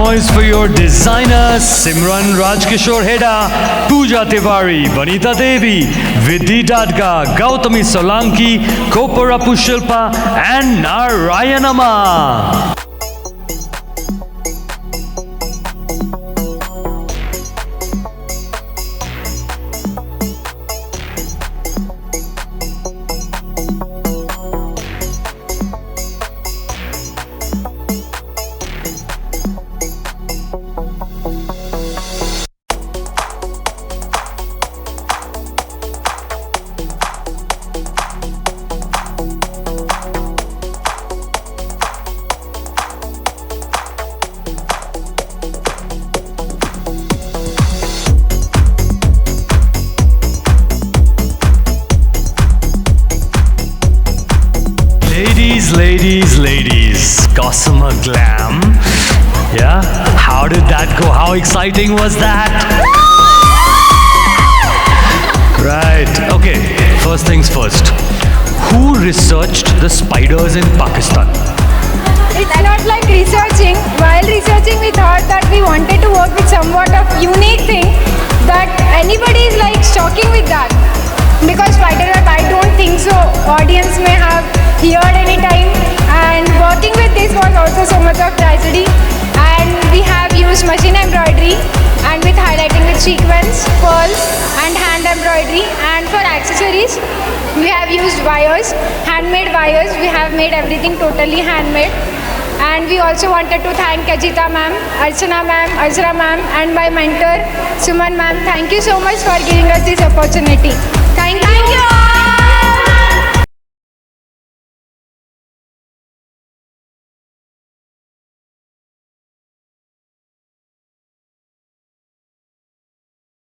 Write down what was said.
noise for your designers Simran Rajkishore Heda, Pooja Tiwari, Vanita Devi, Vidhi Dadga, Gautami Solanki, Kopara Pushilpa and Narayanama. Ladies, gossamer glam. Yeah, how did that go? How exciting was that? Right, okay, first things first. Who researched the spiders in Pakistan? It's not like researching. While researching, we thought that we wanted to work with somewhat of unique thing that anybody is like shocking with that. Because spider web, I don't think so audience may have heard any time, and working with this was also so much of tragedy. And we have used machine embroidery and with highlighting with sequins, pearls and hand embroidery. And for accessories, we have used wires, handmade wires. We have made everything totally handmade. And we also wanted to thank Kajita ma'am, Archana ma'am, Azra ma'am and my mentor Suman ma'am. Thank you so much for giving us this opportunity. Thank you.